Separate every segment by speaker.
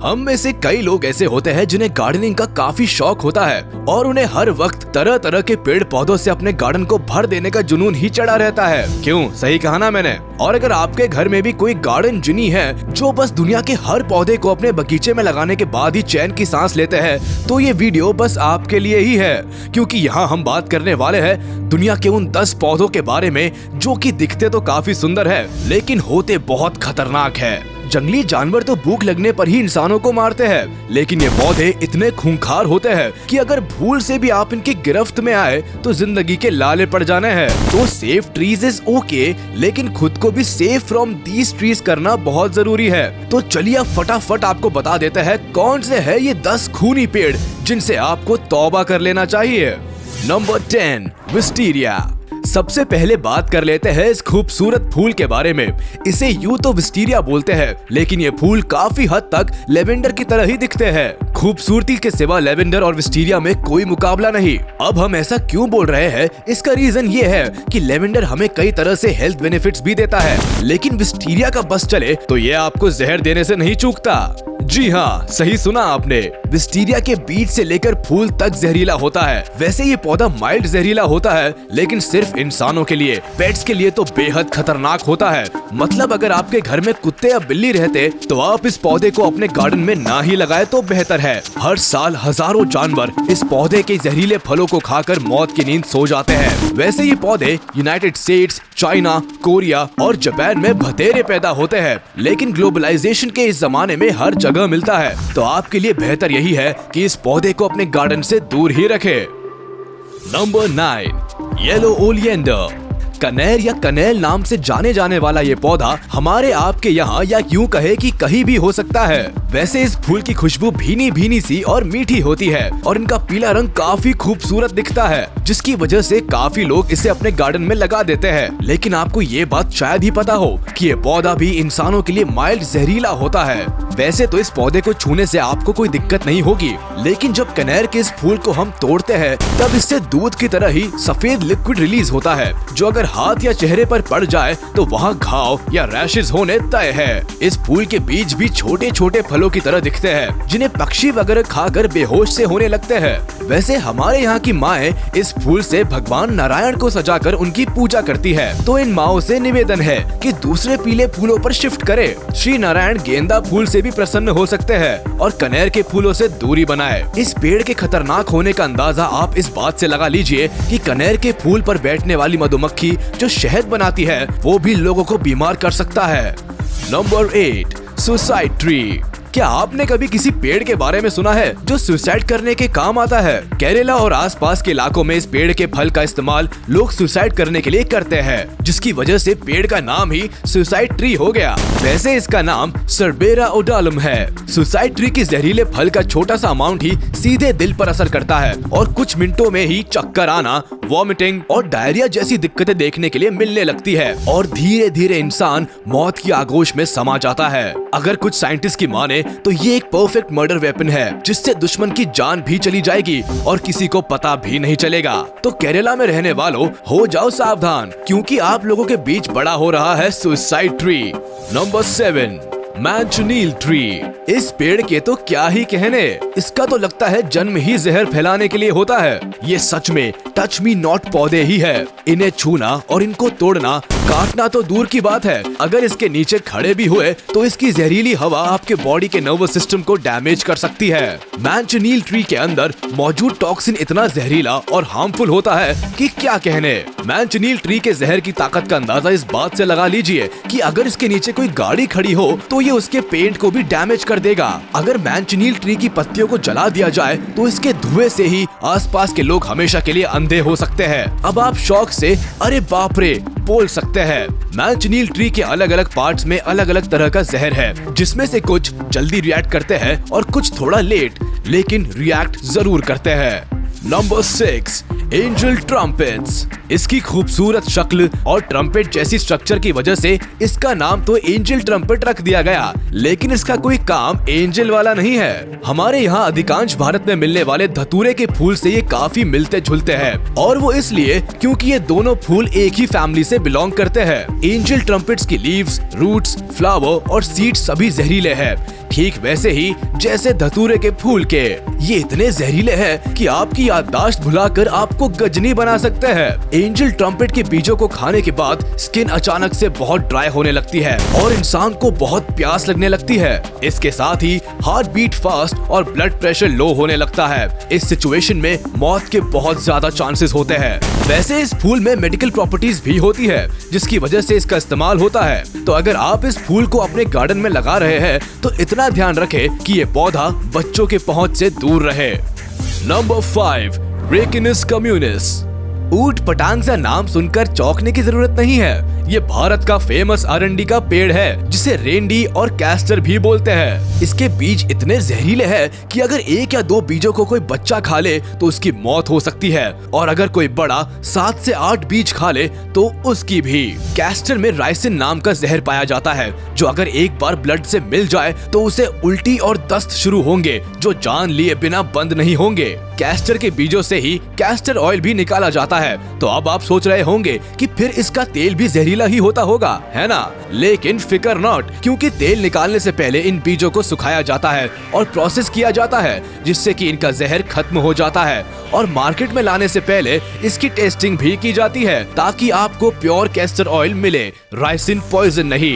Speaker 1: हम में से कई लोग ऐसे होते हैं जिन्हें गार्डनिंग का काफी शौक होता है और उन्हें हर वक्त तरह तरह के पेड़ पौधों से अपने गार्डन को भर देने का जुनून ही चढ़ा रहता है। क्यों, सही कहा ना मैंने। और अगर आपके घर में भी कोई गार्डन जिनी है जो बस दुनिया के हर पौधे को अपने बगीचे में लगाने के बाद ही चैन की सांस लेते हैं, तो ये वीडियो बस आपके लिए ही है, क्योंकि यहाँ हम बात करने वाले हैं दुनिया के उन 10 पौधों के बारे में जो कि दिखते तो काफी सुंदर है लेकिन होते बहुत खतरनाक है। जंगली जानवर तो भूख लगने पर ही इंसानों को मारते हैं, लेकिन ये पौधे इतने खूंखार होते हैं कि अगर भूल से भी आप इनकी गिरफ्त में आए तो जिंदगी के लाले पड़ जाने हैं। तो सेफ ट्रीज इज ओके, लेकिन खुद को भी सेफ फ्रॉम दीज ट्रीज करना बहुत जरूरी है। तो चलिए अब फटाफट आपको बता देते हैं कौन से है ये 10 खूनी पेड़ जिनसे आपको तौबा कर लेना चाहिए। नंबर 10, विस्टीरिया। सबसे पहले बात कर लेते हैं इस खूबसूरत फूल के बारे में। इसे यूं तो विस्टीरिया बोलते हैं, लेकिन ये फूल काफी हद तक लेवेंडर की तरह ही दिखते हैं। खूबसूरती के सिवा लेवेंडर और विस्टीरिया में कोई मुकाबला नहीं। अब हम ऐसा क्यों बोल रहे हैं, इसका रीजन ये है कि लेवेंडर हमें कई तरह से हेल्थ बेनिफिट्स भी देता है, लेकिन विस्टीरिया का बस चले तो ये आपको जहर देने से नहीं चूकता। जी हाँ, सही सुना आपने। विस्टीरिया के बीज से लेकर फूल तक जहरीला होता है। वैसे ये पौधा माइल्ड जहरीला होता है, लेकिन सिर्फ इंसानों के लिए, पेट्स के लिए तो बेहद खतरनाक होता है। मतलब अगर आपके घर में कुत्ते या बिल्ली रहते तो आप इस पौधे को अपने गार्डन में ना ही लगाए तो बेहतर है। हर साल हजारों जानवर इस पौधे के जहरीले फलों को खाकर मौत की नींद सो जाते हैं। वैसे ये पौधे यूनाइटेड स्टेट्स, चाइना, कोरिया और जापान में बतेरे पैदा होते हैं, लेकिन ग्लोबलाइजेशन के इस जमाने में हर जगह मिलता है, तो आपके लिए बेहतर यही है कि इस पौधे को अपने गार्डन से दूर ही रखें। Number 9, yellow oleander. कनेर या कनेल नाम से जाने जाने वाला ये पौधा हमारे आपके यहाँ या यूं कहे कि कहीं भी हो सकता है। वैसे इस फूल की खुशबू भीनी भीनी सी और मीठी होती है और इनका पीला रंग काफी खूबसूरत दिखता है, जिसकी वजह से काफी लोग इसे अपने गार्डन में लगा देते हैं। लेकिन आपको ये बात शायद ही पता हो कि ये पौधा भी इंसानों के लिए माइल्ड जहरीला होता है। वैसे तो इस पौधे को छूने से आपको कोई दिक्कत नहीं होगी, लेकिन जब कनेर के इस फूल को हम तोड़ते हैं तब इससे दूध की तरह ही सफेद लिक्विड रिलीज होता है, जो अगर हाथ या चेहरे पर पड़ जाए तो वहाँ घाव या रैशेज होने तय है। इस फूल के बीज भी छोटे छोटे फलों की तरह दिखते हैं, जिन्हें पक्षी वगैरह खाकर बेहोश से होने लगते हैं। वैसे हमारे यहाँ की माएँ इस फूल से भगवान नारायण को सजाकर उनकी पूजा करती है, तो इन माओं से निवेदन है कि दूसरे पीले फूलों पर शिफ्ट करे। श्री नारायण गेंदा फूल से भी प्रसन्न हो सकते हैं और कनेर के फूलों से दूरी बनाए। इस पेड़ के खतरनाक होने का अंदाजा आप इस बात से लगा लीजिए कि कनेर के फूल पर बैठने वाली मधुमक्खी जो शहद बनाती है वो भी लोगों को बीमार कर सकता है। Number 8, suicide tree. क्या आपने कभी किसी पेड़ के बारे में सुना है जो सुसाइड करने के काम आता है? केरला और आसपास के इलाकों में इस पेड़ के फल का इस्तेमाल लोग सुसाइड करने के लिए करते हैं, जिसकी वजह से पेड़ का नाम ही सुसाइड ट्री हो गया। वैसे इसका नाम सर्बेरा ओडालम है। सुसाइड ट्री के जहरीले फल का छोटा सा अमाउंट ही सीधे दिल पर असर करता है और कुछ मिनटों में ही चक्कर आना, वॉमिटिंग और डायरिया जैसी दिक्कतें देखने के लिए मिलने लगती है और धीरे धीरे इंसान मौत की आगोश में समा जाता है। अगर कुछ साइंटिस्ट की माने तो ये एक परफेक्ट मर्डर वेपन है, जिससे दुश्मन की जान भी चली जाएगी और किसी को पता भी नहीं चलेगा। तो केरला में रहने वालों हो जाओ सावधान, क्योंकि आप लोगों के बीच बड़ा हो रहा है suicide tree. Number 7, manchineel tree. इस पेड़ के तो क्या ही कहने, इसका तो लगता है जन्म ही जहर फैलाने के लिए होता है। ये सच में टच मी नॉट पौधे ही है। इन्हें छूना और इनको तोड़ना, काटना तो दूर की बात है, अगर इसके नीचे खड़े भी हुए तो इसकी जहरीली हवा आपके बॉडी के नर्वस सिस्टम को डैमेज कर सकती है। मैंचनील ट्री के अंदर मौजूद टॉक्सिन इतना जहरीला और हार्मफुल होता है कि क्या कहने। मैंचनील ट्री के जहर की ताकत का अंदाजा इस बात से लगा लीजिए कि अगर इसके नीचे कोई गाड़ी खड़ी हो तो ये उसके पेंट को भी डैमेज कर देगा। अगर मैंचनील ट्री की पत्तियों को जला दिया जाए तो इसके धुएं से ही आसपास के लोग हमेशा के लिए अंधे हो सकते हैं। अब आप शौक से अरे बाप रे बोल सकते हैं। मैंचनील ट्री के अलग अलग पार्ट्स में अलग अलग तरह का जहर है, जिसमें से कुछ जल्दी रिएक्ट करते हैं और कुछ थोड़ा लेट, लेकिन रिएक्ट जरूर करते हैं। Number 6, angel trumpets. इसकी खूबसूरत शक्ल और ट्रम्पेट जैसी स्ट्रक्चर की वजह से इसका नाम तो एंजल ट्रम्पेट रख दिया गया, लेकिन इसका कोई काम एंजल वाला नहीं है। हमारे यहाँ अधिकांश भारत में मिलने वाले धतूरे के फूल से ये काफी मिलते जुलते हैं, और वो इसलिए क्योंकि ये दोनों फूल एक ही फैमिली से बिलोंग करते हैं। एंजल ट्रम्पेट्स की लीव्स, रूट्स, फ्लावर और सीड सभी जहरीले हैं, ठीक वैसे ही जैसे धतूरे के फूल के। ये इतने जहरीले हैं कि आपकी याददाश्त भुलाकर आपको गजनी बना सकते हैं। एंजल ट्रम्पेट के बीजों को खाने के बाद स्किन अचानक से बहुत ड्राई होने लगती है और इंसान को बहुत प्यास लगने लगती है। इसके साथ ही हार्ट बीट फास्ट और ब्लड प्रेशर लो होने लगता है। इस सिचुएशन में मौत के बहुत ज्यादा चांसेस होते हैं। वैसे इस फूल में मेडिकल प्रॉपर्टीज भी होती है, जिसकी वजह से इसका इस्तेमाल होता है। तो अगर आप इस फूल को अपने गार्डन में लगा रहे हैं तो इतना ध्यान रखें कि ये पौधा बच्चों के पहुंच से दूर रहे। Number 5, ricinus communis. ऊट पटांग सा नाम सुनकर चौंकने की जरूरत नहीं है। ये भारत का फेमस अरंडी का पेड़ है, जिसे रेंडी और कैस्टर भी बोलते हैं। इसके बीज इतने जहरीले हैं कि अगर 1 या 2 बीजों को कोई बच्चा खा ले तो उसकी मौत हो सकती है, और अगर कोई बड़ा 7 से 8 बीज खा ले तो उसकी भी। कैस्टर में राइसिन नाम का जहर पाया जाता है, जो अगर एक बार ब्लड से मिल जाए तो उसे उल्टी और दस्त शुरू होंगे, जो जान लिए बिना बंद नहीं होंगे। कैस्टर के बीजों से ही कैस्टर ऑयल भी निकाला जाता है। तो अब आप सोच रहे होंगे कि फिर इसका तेल भी जहरीला ही होता होगा, है ना? लेकिन फिकर नॉट, क्योंकि तेल निकालने से पहले इन बीजों को सुखाया जाता है और प्रोसेस किया जाता है, जिससे कि इनका जहर खत्म हो जाता है। और मार्केट में लाने से पहले इसकी टेस्टिंग भी की जाती है, ताकि आपको प्योर कैस्टर ऑयल मिले, राइसिन पॉइजन नहीं।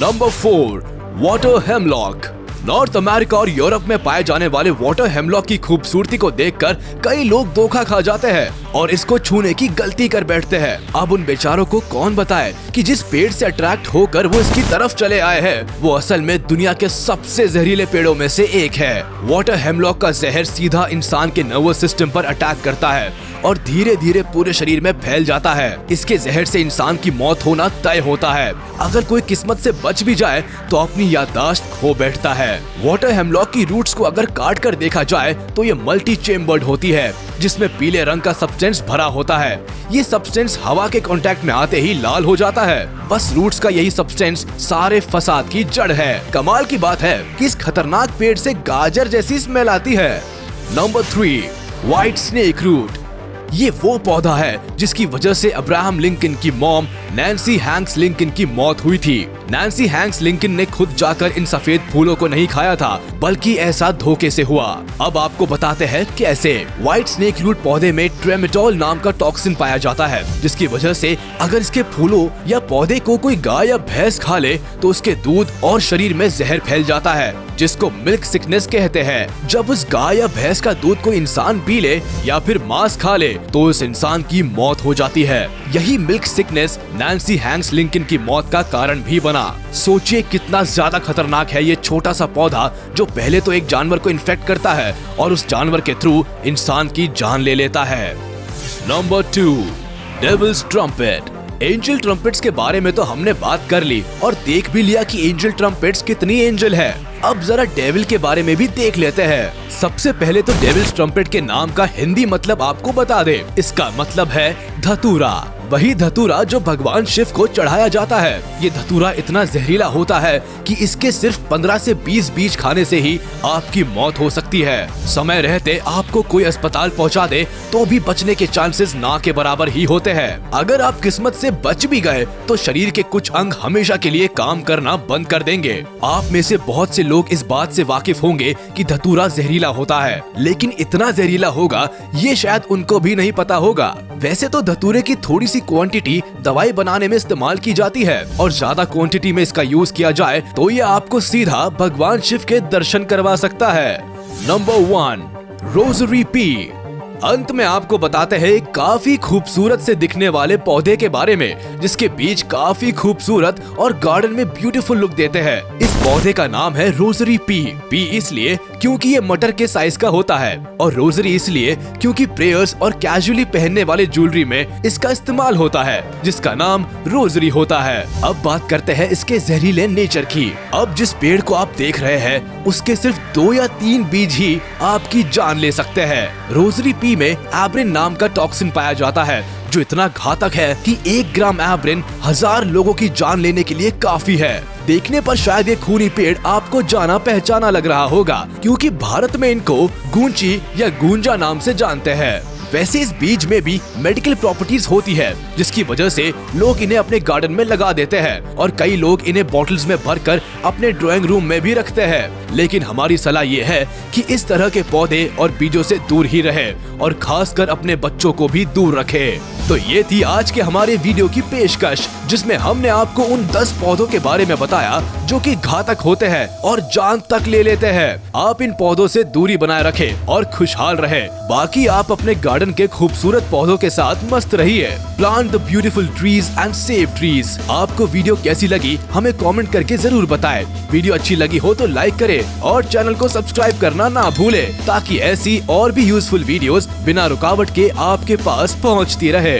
Speaker 1: Number 4, water hemlock. North America और यूरोप में पाए जाने वाले वाटर हेमलॉक की खूबसूरती को देखकर कई लोग धोखा खा जाते हैं और इसको छूने की गलती कर बैठते हैं। अब उन बेचारों को कौन बताए कि जिस पेड़ से अट्रैक्ट होकर वो इसकी तरफ चले आए हैं, वो असल में दुनिया के सबसे जहरीले पेड़ों में से एक है। वाटर हेमलॉक का जहर सीधा इंसान के नर्वस सिस्टम पर अटैक करता है और धीरे धीरे पूरे शरीर में फैल जाता है। इसके जहर से इंसान की मौत होना तय होता है। अगर कोई किस्मत से बच भी जाए तो अपनी याददाश्त खो बैठता है। वाटर हेमलॉक की रूट्स को अगर काट कर देखा जाए तो ये मल्टी चेम्बर्ड होती है, जिसमें पीले रंग का सब्सटेंस भरा होता है। ये सब्सटेंस हवा के कांटेक्ट में आते ही लाल हो जाता है। बस रूट्स का यही सब्सटेंस सारे फसाद की जड़ है। कमाल की बात है कि इस खतरनाक पेड़ से गाजर जैसी स्मेल आती है। Number 3, white snake root. ये वो पौधा है जिसकी वजह से अब्राहम लिंकन की मॉम नैन्सी हैंक्स लिंकन की मौत हुई थी। नैन्सी हैंक्स लिंकन ने खुद जाकर इन सफेद फूलों को नहीं खाया था, बल्कि ऐसा धोखे से हुआ। अब आपको बताते हैं कैसे। व्हाइट स्नेक रूट पौधे में ट्रेमेटोल नाम का टॉक्सिन पाया जाता है, जिसकी वजह से अगर इसके फूलों या पौधे को कोई गाय या भैंस खा ले तो उसके दूध और शरीर में जहर फैल जाता है, जिसको मिल्क सिकनेस कहते हैं। जब उस गाय या भैंस का दूध कोई इंसान पी ले या फिर मांस खा ले तो उस इंसान की मौत हो जाती है। यही milk sickness Nancy Hanks Lincoln की मौत का कारण भी बना। सोचिए कितना ज्यादा खतरनाक है ये छोटा सा पौधा, जो पहले तो एक जानवर को इन्फेक्ट करता है और उस जानवर के थ्रू इंसान की जान ले लेता है। Number 2, devil's trumpet. Angel trumpets के बारे में तो हमने बात कर ली और देख भी लिया कि एंजल ट्रम्पेट्स कितनी एंजल है। अब जरा डेविल के बारे में भी देख लेते हैं। सबसे पहले तो डेविल्स ट्रम्पेट के नाम का हिंदी मतलब आपको बता दे। इसका मतलब है धतूरा। वही धतूरा जो भगवान शिव को चढ़ाया जाता है। ये धतूरा इतना जहरीला होता है कि इसके सिर्फ 15 से 20 बीज खाने से ही आपकी मौत हो सकती है। समय रहते आपको कोई अस्पताल पहुंचा दे तो भी बचने के चांसेस ना के बराबर ही होते हैं। अगर आप किस्मत से बच भी गए तो शरीर के कुछ अंग हमेशा के लिए काम करना बंद कर देंगे। आप में से बहुत से लोग इस बात से वाकिफ होंगे कि धतूरा जहरीला होता है, लेकिन इतना जहरीला होगा ये शायद उनको भी नहीं पता होगा। वैसे तो धतूरे की थोड़ी सी क्वांटिटी दवाई बनाने में इस्तेमाल की जाती है, और ज्यादा क्वांटिटी में इसका यूज किया जाए तो ये आपको सीधा भगवान शिव के दर्शन करवा सकता है। Number 1, rosary P. अंत में आपको बताते हैं एक काफी खूबसूरत से दिखने वाले पौधे के बारे में, जिसके बीज काफी खूबसूरत और गार्डन में ब्यूटीफुल लुक देते हैं। इस पौधे का नाम है रोजरी पी। पी इसलिए क्योंकि ये मटर के साइज का होता है, और रोजरी इसलिए क्योंकि प्रेयर्स और कैजुअली पहनने वाले ज्वेलरी में इसका इस्तेमाल होता है, जिसका नाम रोजरी होता है। अब बात करते हैं इसके जहरीले नेचर की। अब जिस पेड़ को आप देख रहे हैं उसके सिर्फ 2 या 3 बीज ही आपकी जान ले सकते हैं। रोजरी पी पी में एब्रिन नाम का टॉक्सिन पाया जाता है, जो इतना घातक है कि 1 ग्राम एब्रिन 1000 लोगों की जान लेने के लिए काफी है। देखने पर शायद ये खूनी पेड़ आपको जाना पहचाना लग रहा होगा, क्योंकि भारत में इनको गूंची या गूंजा नाम से जानते हैं। वैसे इस बीज में भी मेडिकल प्रॉपर्टीज होती है, जिसकी वजह से लोग इन्हें अपने गार्डन में लगा देते हैं और कई लोग इन्हें बॉटल्स में भरकर अपने ड्राइंग रूम में भी रखते हैं। लेकिन हमारी सलाह ये है कि इस तरह के पौधे और बीजों से दूर ही रहे और खासकर अपने बच्चों को भी दूर रखे। तो ये थी आज के हमारे वीडियो की पेशकश, जिसमें हमने आपको उन 10 पौधों के बारे में बताया जो कि घातक होते हैं और जान तक ले लेते हैं। आप इन पौधों से दूरी बनाए रखें और खुशहाल रहे। बाकी आप अपने गार्डन के खूबसूरत पौधों के साथ मस्त रहिए। Plant the beautiful trees and save trees. आपको वीडियो कैसी लगी हमें कमेंट करके जरूर बताएं। वीडियो अच्छी लगी हो तो लाइक करें और चैनल को सब्सक्राइब करना ना भूलें, ताकि ऐसी और भी यूजफुल वीडियोस बिना रुकावट के आपके पास पहुंचती रहे।